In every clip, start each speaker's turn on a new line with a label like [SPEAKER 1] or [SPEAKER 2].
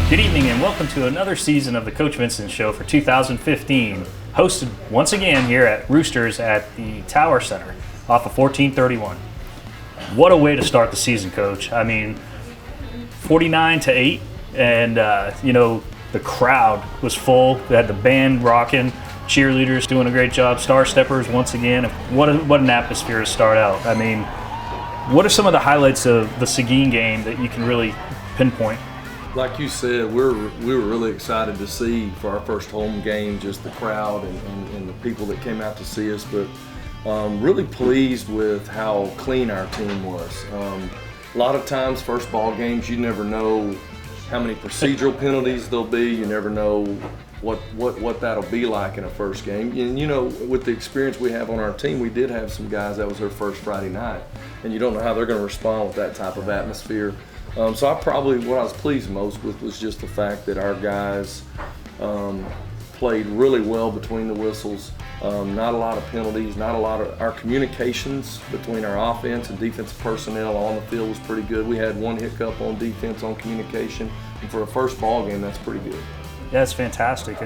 [SPEAKER 1] Good evening and welcome to another season of the Coach Vincent Show for 2015, hosted once again here at Roosters at the Tower Center off of 1431. What a way to start the season, Coach. I mean, 49-8, and the crowd was full. We had the band rocking, cheerleaders doing a great job, Star Steppers once again. What an atmosphere to start out. I mean, what are some of the highlights of the Seguin game that you can really pinpoint?
[SPEAKER 2] Like you said, we were really excited to see for our first home game just the crowd and the people that came out to see us, but really pleased with how clean our team was. A lot of times, first ball games, you never know how many procedural penalties there'll be. You never know what that'll be like in a first game. And with the experience we have on our team, we did have some guys that was their first Friday night, and you don't know how they're going to respond with that type of atmosphere. So what I was pleased most with was just the fact that our guys played really well between the whistles. Not a lot of penalties, not a lot of our communications between our offense and defensive personnel on the field was pretty good. We had one hiccup on defense on communication, and for a first ball game, that's pretty good.
[SPEAKER 1] Yeah, it's fantastic.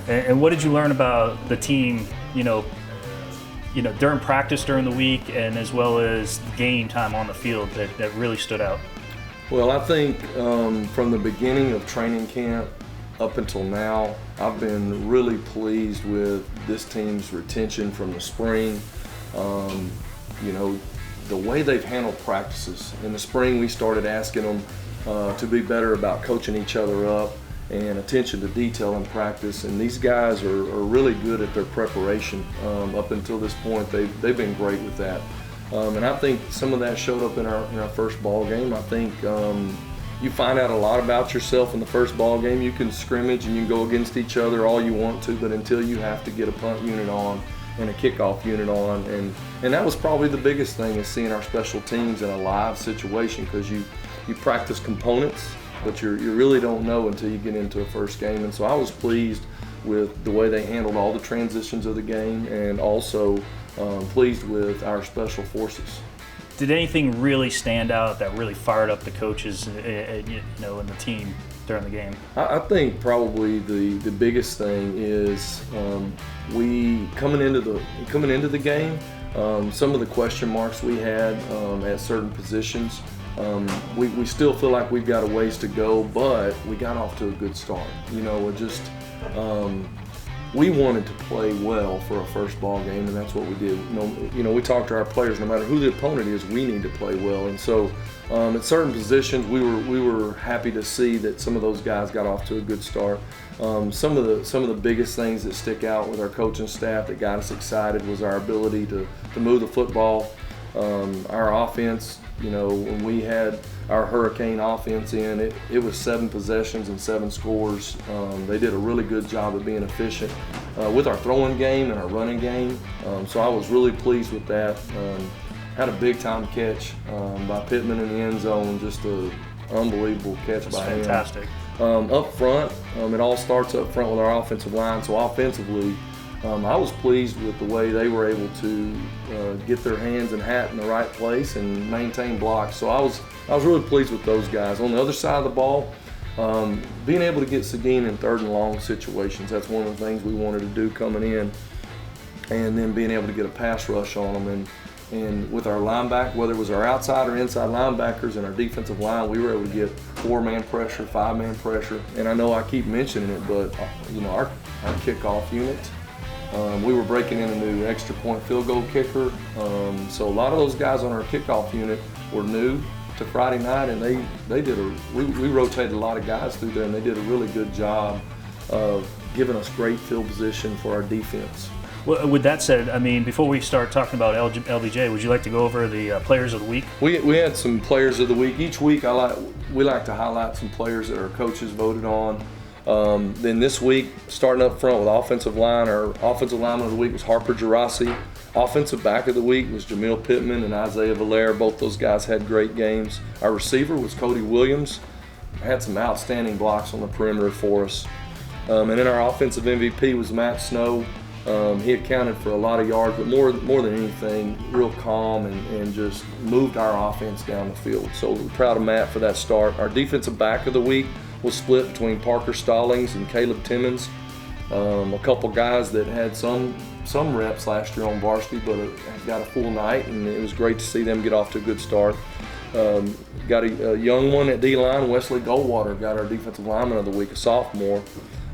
[SPEAKER 1] And what did you learn about the team, during practice during the week and as well as game time on the field that really stood out?
[SPEAKER 2] Well, I think from the beginning of training camp up until now, I've been really pleased with this team's retention from the spring. The way they've handled practices. In the spring, we started asking them to be better about coaching each other up and attention to detail in practice. And these guys are really good at their preparation. Up until this point, they've been great with that. And I think some of that showed up in our first ball game. I think you find out a lot about yourself in the first ball game. You can scrimmage and you can go against each other all you want to, but until you have to get a punt unit on and a kickoff unit on, and that was probably the biggest thing, is seeing our special teams in a live situation, because you practice components, but you really don't know until you get into a first game. And so I was pleased with the way they handled all the transitions of the game, and also pleased with our special forces.
[SPEAKER 1] Did anything really stand out that really fired up the coaches, and the team during the game?
[SPEAKER 2] I think probably the biggest thing is we coming into the game. Some of the question marks we had at certain positions. We still feel like we've got a ways to go, but we got off to a good start. We wanted to play well for a first ball game, and that's what we did. We talked to our players. No matter who the opponent is, we need to play well. And so, at certain positions, we were happy to see that some of those guys got off to a good start. Some of the biggest things that stick out with our coaching staff that got us excited was our ability to move the football. Our offense, when we had our hurricane offense in, it was 7 possessions and 7 scores. They did a really good job of being efficient with our throwing game and our running game. So I was really pleased with that. Had a big time catch by Pittman in the end zone, just an unbelievable catch by him.
[SPEAKER 1] Fantastic.
[SPEAKER 2] Up front, it all starts up front with our offensive line. So offensively, I was pleased with the way they were able to get their hands and hat in the right place and maintain blocks. So I was really pleased with those guys. On the other side of the ball, being able to get Seguin in 3rd and long situations, that's one of the things we wanted to do coming in, and then being able to get a pass rush on them. And with our linebacker, whether it was our outside or inside linebackers and our defensive line, we were able to get 4-man pressure, 5-man pressure. And I know I keep mentioning it, but our kickoff unit, we were breaking in a new extra point field goal kicker. So a lot of those guys on our kickoff unit were new to Friday night, and we rotated a lot of guys through there, and they did a really good job of giving us great field position for our defense.
[SPEAKER 1] Well, with that said, I mean, before we start talking about LBJ, would you like to go over the players of the week?
[SPEAKER 2] We had some players of the week. Each week we like to highlight some players that our coaches voted on. Then this week, starting up front with offensive line, our offensive lineman of the week was Harper Gerasi. Offensive back of the week was Jamil Pittman and Isaiah Valera. Both those guys had great games. Our receiver was Cody Williams. Had some outstanding blocks on the perimeter for us. And then our offensive MVP was Matt Snow. He accounted for a lot of yards, but more than anything, real calm and just moved our offense down the field. So we're proud of Matt for that start. Our defensive back of the week was split between Parker Stallings and Caleb Timmons. A couple guys that had some reps last year on varsity, but got a full night, and it was great to see them get off to a good start. Got a young one at D-line, Wesley Goldwater, got our defensive lineman of the week, a sophomore.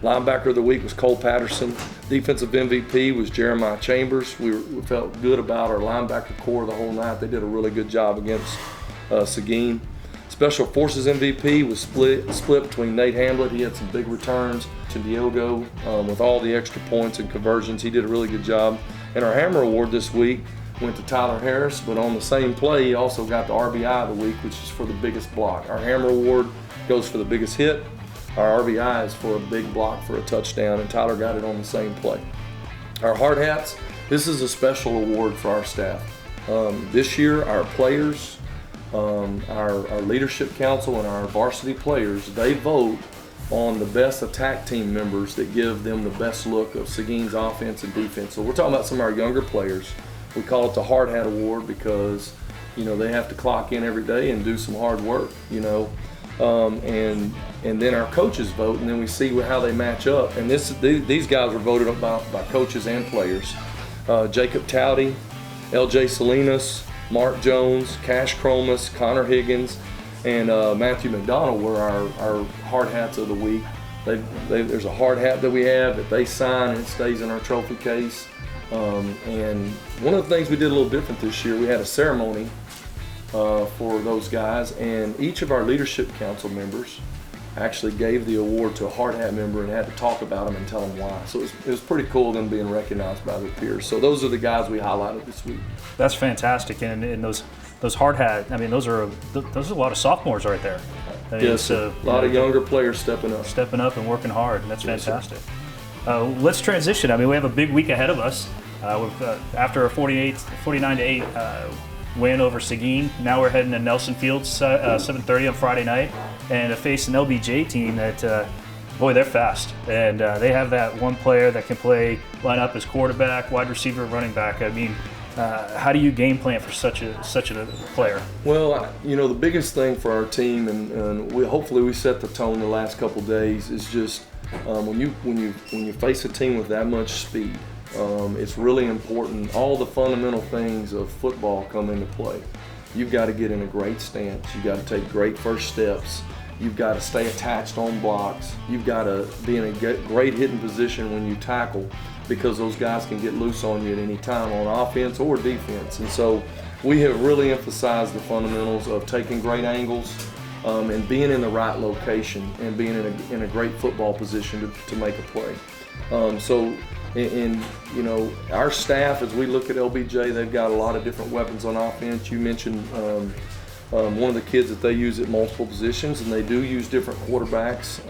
[SPEAKER 2] Linebacker of the week was Cole Patterson. Defensive MVP was Jeremiah Chambers. We felt good about our linebacker core the whole night. They did a really good job against Seguin. Special Forces MVP was split between Nate Hamblett. He had some big returns. To Diogo with all the extra points and conversions. He did a really good job. And our Hammer Award this week went to Tyler Harris, but on the same play, he also got the RBI of the week, which is for the biggest block. Our Hammer Award goes for the biggest hit. Our RBI is for a big block for a touchdown, and Tyler got it on the same play. Our Hard Hats, this is a special award for our staff. This year, our players, our leadership council, and our varsity players, they vote on the best attack team members that give them the best look of Seguin's offense and defense. So we're talking about some of our younger players. We call it the Hard Hat Award because, they have to clock in every day and do some hard work, and then our coaches vote, and then we see how they match up. And these guys were voted up by coaches and players. Jacob Towdy, LJ Salinas, Mark Jones, Cash Cromas, Connor Higgins, and Matthew McDonald were our hard hats of the week. There's a hard hat that we have that they sign, and it stays in our trophy case. And one of the things we did a little different this year, we had a ceremony for those guys, and each of our leadership council members actually gave the award to a hard hat member and had to talk about them and tell them why. So it was pretty cool them being recognized by their peers. So those are the guys we highlighted this week.
[SPEAKER 1] That's fantastic, and those hard hat. I mean, those are a lot of sophomores right there. I mean,
[SPEAKER 2] yes, a lot of younger players stepping up
[SPEAKER 1] and working hard, and that's fantastic. Let's transition. I mean, we have a big week ahead of us. After a 49-8 win over Seguin, now we're heading to Nelson Fields 7:30 on Friday night, and to face an LBJ team that, boy, they're fast, and they have that one player that can line up as quarterback, wide receiver, running back. I mean, how do you game plan for such a player?
[SPEAKER 2] Well, the biggest thing for our team, and hopefully we set the tone the last couple days, is just when you face a team with that much speed, it's really important. All the fundamental things of football come into play. You've got to get in a great stance. You've got to take great first steps. You've got to stay attached on blocks. You've got to be in a great hitting position when you tackle, because those guys can get loose on you at any time on offense or defense. And so we have really emphasized the fundamentals of taking great angles and being in the right location and being in a great football position to make a play. Our staff, as we look at LBJ, they've got a lot of different weapons on offense. You mentioned one of the kids that they use at multiple positions, and they do use different quarterbacks.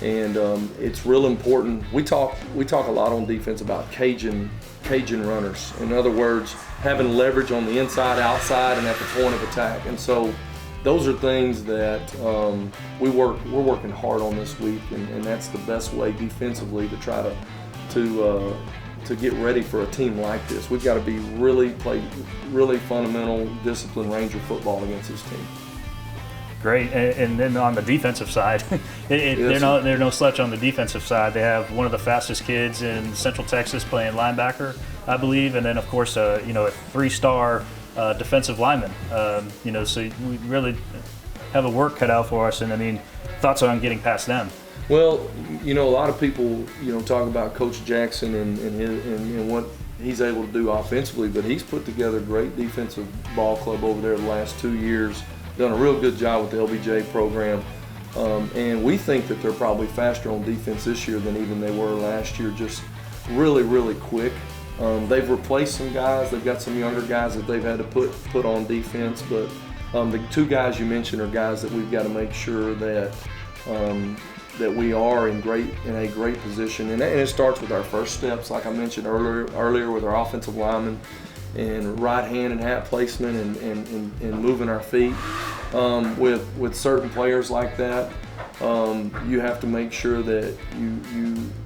[SPEAKER 2] It's real important. We talk a lot on defense about Cajun runners. In other words, having leverage on the inside, outside, and at the point of attack. And so those are things that we're working hard on this week, and that's the best way defensively to try to get ready for a team like this. We've got to play really fundamental, disciplined Ranger football against this team.
[SPEAKER 1] Great, and then on the defensive side, they're no slouch on the defensive side. They have one of the fastest kids in Central Texas playing linebacker, I believe, and then of course a 3-star defensive lineman. So we really have a work cut out for us. And I mean, thoughts on getting past them?
[SPEAKER 2] Well, a lot of people talk about Coach Jackson and what he's able to do offensively, but he's put together a great defensive ball club over there the last 2 years. Done a real good job with the LBJ program, and we think that they're probably faster on defense this year than even they were last year. Just really, really quick. They've replaced some guys. They've got some younger guys that they've had to put on defense, but the two guys you mentioned are guys that we've got to make sure that we are in a great position, and it starts with our first steps, like I mentioned earlier with our offensive linemen, and right hand and hat placement and moving our feet. With certain players like that, you have to make sure that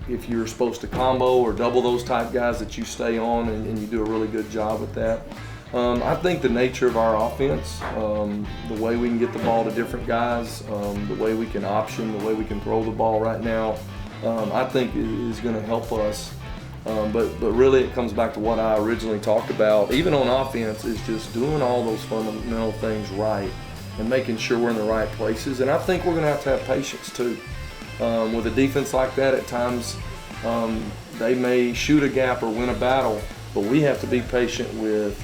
[SPEAKER 2] if you're supposed to combo or double those type guys, that you stay on and you do a really good job with that. I think the nature of our offense, the way we can get the ball to different guys, the way we can option, the way we can throw the ball right now, I think is going to help us. But really it comes back to what I originally talked about. Even on offense, is just doing all those fundamental things right and making sure we're in the right places. And I think we're going to have patience too. With a defense like that, at times they may shoot a gap or win a battle, but we have to be patient with,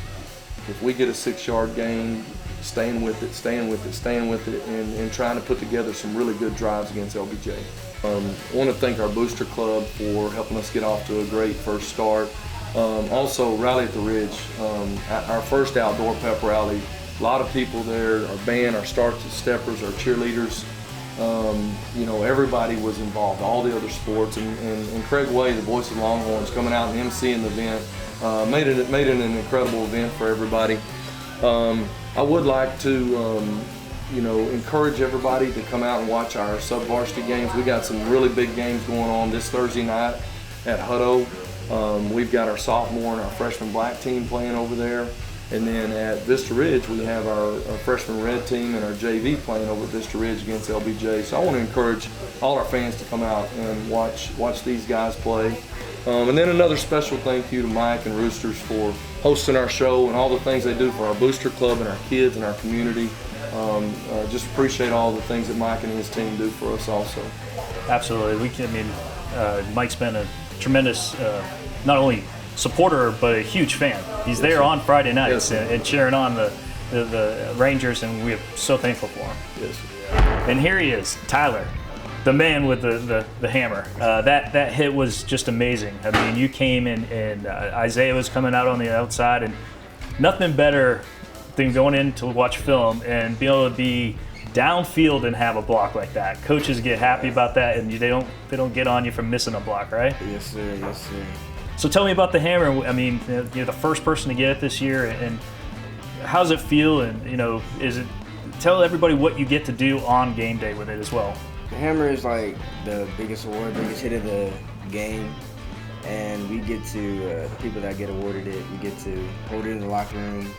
[SPEAKER 2] if we get a 6-yard gain, staying with it, and trying to put together some really good drives against LBJ. I want to thank our booster club for helping us get off to a great first start. Also, Rally at the Ridge, our first outdoor pep rally. A lot of people there, our band, our steppers, our cheerleaders. Everybody was involved, all the other sports, and Craig Way, the voice of the Longhorns, coming out and emceeing the event, made it an incredible event for everybody. I would like to, encourage everybody to come out and watch our sub-varsity games. We got some really big games going on this Thursday night at Hutto. We've got our sophomore and our freshman black team playing over there. And then at Vista Ridge, we have our freshman red team and our JV playing over at Vista Ridge against LBJ. So I want to encourage all our fans to come out and watch these guys play. And then another special thank you to Mike and Roosters for hosting our show and all the things they do for our booster club and our kids and our community. Just appreciate all the things that Mike and his team do for us also.
[SPEAKER 1] Absolutely. Mike's been a tremendous, not only supporter, but a huge fan. He's there on Friday nights and cheering on the Rangers, and we're so thankful for him.
[SPEAKER 2] Yes.
[SPEAKER 1] And here he is, Tyler, the man with the hammer. That hit was just amazing. I mean, you came in and Isaiah was coming out on the outside, and nothing better than going in to watch film and be able to be downfield and have a block like that. Coaches get happy about that, and they don't get on you for missing a block, right?
[SPEAKER 3] Yes, sir. Yes, sir.
[SPEAKER 1] So tell me about the hammer. I mean, you're the first person to get it this year, and how does it feel? And tell everybody what you get to do on game day with it as well.
[SPEAKER 3] The hammer is like the biggest award, biggest hit of the game, and we get to the people that get awarded it. We get to hold it in the locker room,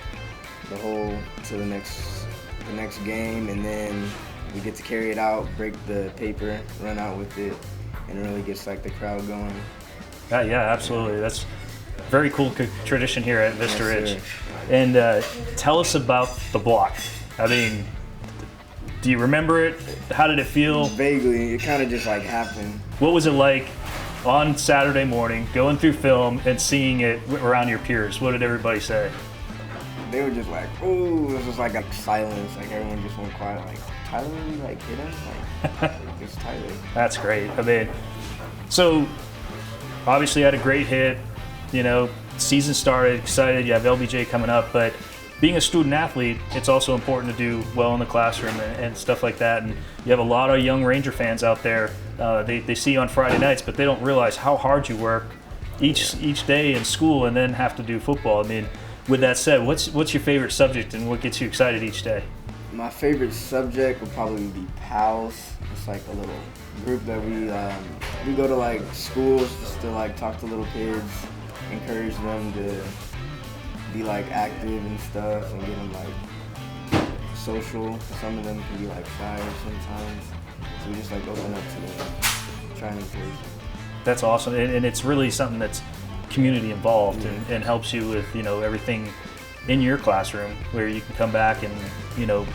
[SPEAKER 3] to the next game, and then we get to carry it out, break the paper, run out with it, and it really gets like the crowd going.
[SPEAKER 1] Yeah, absolutely. That's a very cool tradition here at Vista Ridge.
[SPEAKER 3] Sir.
[SPEAKER 1] And tell us about the block. I mean, do you remember it? How did it feel?
[SPEAKER 3] Vaguely, it kind of just like happened.
[SPEAKER 1] What was it like on Saturday morning, going through film and seeing it around your peers? What did everybody say?
[SPEAKER 3] They were just like, ooh, it was just like silence. Like everyone just went quiet. Like, Tyler really like hit him? Like, just Tyler.
[SPEAKER 1] That's great. I mean, so obviously had a great hit, season started, excited, you have LBJ coming up, but being a student athlete, it's also important to do well in the classroom and stuff like that. And you have a lot of young Ranger fans out there. They see you on Friday nights, but they don't realize how hard you work each day in school and then have to do football. I mean, with that said, what's your favorite subject and what gets you excited each day?
[SPEAKER 3] My favorite subject would probably be PALS. It's like a little group that we go to like schools just to like talk to little kids, encourage them to be like active and stuff, and get them like social. Some of them can be like shy sometimes, so we just like open up to them, try and encourage them. That's
[SPEAKER 1] awesome, and it's really something that's community involved and helps you with everything in your classroom, where you can come back and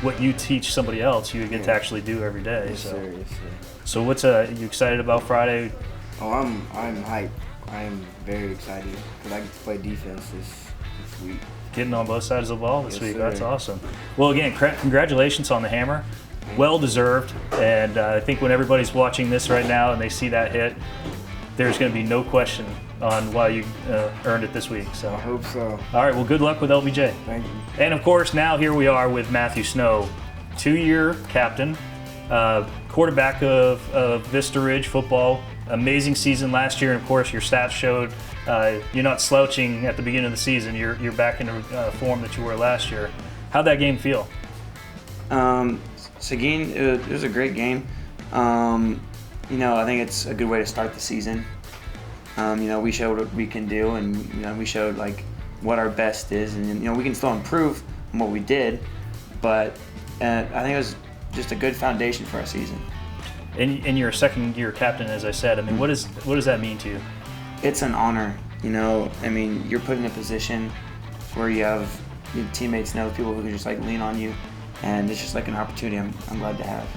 [SPEAKER 1] what you teach somebody else, you get to actually do every day.
[SPEAKER 3] Yes, sir. Yes, sir.
[SPEAKER 1] So what's you excited about Friday?
[SPEAKER 3] Oh, I'm hyped. I'm very excited because I get to play defense this week.
[SPEAKER 1] Getting on both sides of the ball this week.
[SPEAKER 3] Sir.
[SPEAKER 1] That's awesome. Well, again, congratulations on the hammer. Well deserved. And I think when everybody's watching this right now and they see that hit, there's going to be no question on why you earned it this week. So
[SPEAKER 3] I hope so.
[SPEAKER 1] All right. Well, good luck with LBJ.
[SPEAKER 3] Thank you.
[SPEAKER 1] And of course, now here we are with Matthew Snow, 2-year captain, quarterback of Vista Ridge football. Amazing season last year, and of course your stats showed you're not slouching at the beginning of the season. You're back in the form that you were last year. How'd that game feel?
[SPEAKER 4] Seguin, it was a great game. I think it's a good way to start the season. We showed what we can do, and we showed like what our best is, and we can still improve on what we did, but I think it was just a good foundation for our season.
[SPEAKER 1] And you're a second-year captain, as I said. I mean, what does that mean to you?
[SPEAKER 4] It's an honor, I mean, you're put in a position where you have your teammates know people who can just like lean on you, and it's just like an opportunity I'm glad to have.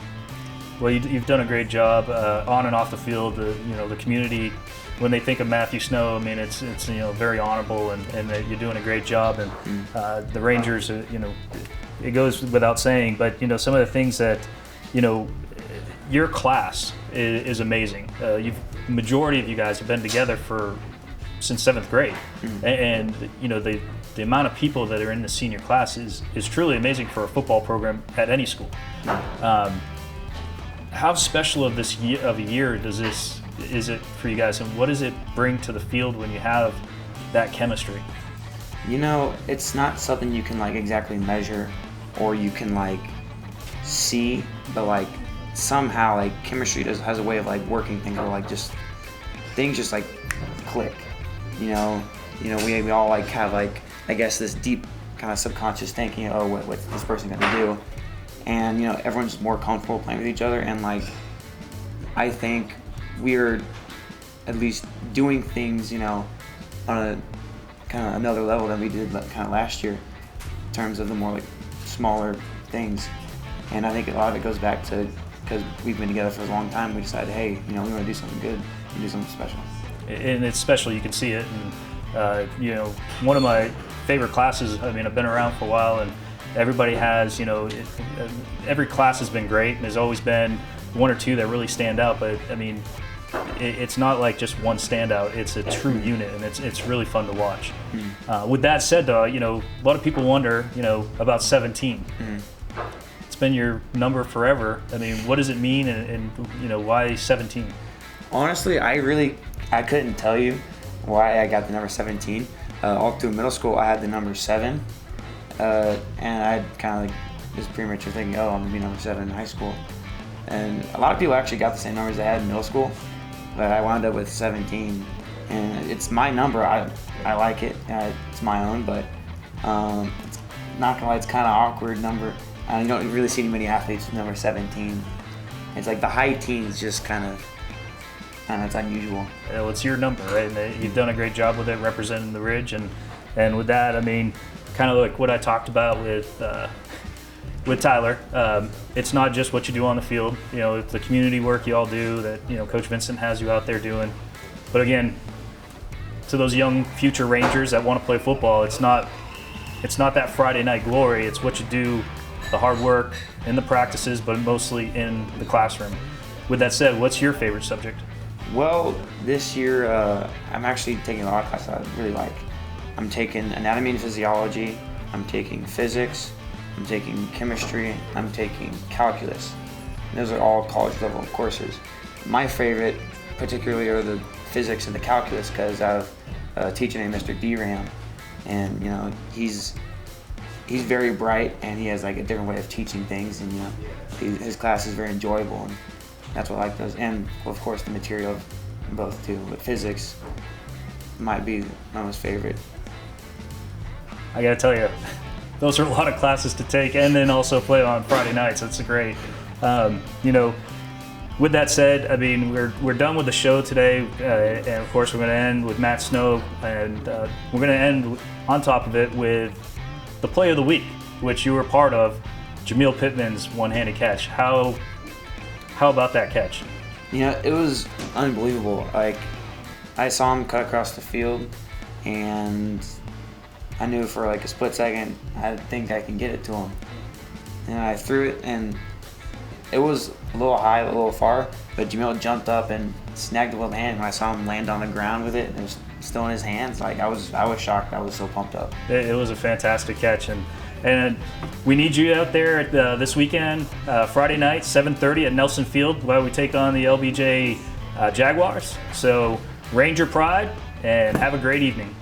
[SPEAKER 1] Well, you've done a great job on and off the field. The community, when they think of Matthew Snow, I mean, it's very honorable, and that you're doing a great job. And the Rangers, it goes without saying, but some of the things that, your class is amazing. Majority of you guys have been together since 7th grade, and the amount of people that are in the senior class is truly amazing for a football program at any school. How special of a year is it for you guys, and what does it bring to the field when you have that chemistry?
[SPEAKER 4] It's not something you can like exactly measure or you can like see, but like somehow like chemistry has a way of like working things, or like just things just like click. We all like have like, I guess, this deep kind of subconscious thinking, what's this person gonna do? And everyone's just more comfortable playing with each other, and like I think we're at least doing things on a kind of another level than we did kind of last year in terms of the more like smaller things. And I think a lot of it goes back to because we've been together for a long time. We decided, hey, we want to do something good and do something special.
[SPEAKER 1] And it's special. You can see it. And one of my favorite classes. I mean, I've been around for a while, and everybody has, every class has been great, and there's always been one or two that really stand out. But I mean, it's not like just one standout. It's a true unit, and it's really fun to watch. With that said, though, a lot of people wonder, about 17. It's been your number forever. I mean, what does it mean, and why 17?
[SPEAKER 4] Honestly, I couldn't tell you why I got the number 17. All through middle school, I had the number 7. And I kind of like was premature thinking, I'm gonna be number 7 in high school. And a lot of people actually got the same numbers I had in middle school, but I wound up with 17. And it's my number. I like it. It's my own, but it's not gonna lie, it's kind of awkward number. You don't really see many athletes with number 17. It's like the high teens, just kind of it's unusual.
[SPEAKER 1] Well, it's your number, right? And you've done a great job with it, representing the Ridge, and with that, I mean, kind of like what I talked about with Tyler. It's not just what you do on the field. It's the community work you all do that Coach Vincent has you out there doing. But again, to those young future Rangers that want to play football, it's not that Friday night glory. It's what you do, the hard work in the practices, but mostly in the classroom. With that said, what's your favorite subject?
[SPEAKER 4] Well, this year I'm actually taking a lot of classes I really like. I'm taking anatomy and physiology, I'm taking physics, I'm taking chemistry, I'm taking calculus. And those are all college level courses. My favorite particularly are the physics and the calculus, because I have a teacher named Mr. D-Ram, and he's very bright, and he has like a different way of teaching things, and his class is very enjoyable, and that's what I like those. And of course the material of both too, but physics might be my most favorite.
[SPEAKER 1] I gotta tell you, those are a lot of classes to take, and then also play on Friday nights. That's great. With that said, I mean, we're done with the show today, and of course we're going to end with Matt Snow, and we're going to end on top of it with the play of the week, which you were part of, Jameel Pittman's one-handed catch. How about that catch?
[SPEAKER 4] It was unbelievable. Like, I saw him cut across the field, and I knew for like a split second, I think I can get it to him. And I threw it, and it was a little high, a little far, but Jameel jumped up and snagged it with his hand. When I saw him land on the ground with it, and it was still in his hands. Like, I was shocked. I was so pumped up.
[SPEAKER 1] It was a fantastic catch, and we need you out there this weekend, Friday night, 7:30 at Nelson Field, while we take on the LBJ Jaguars. So Ranger Pride, and have a great evening.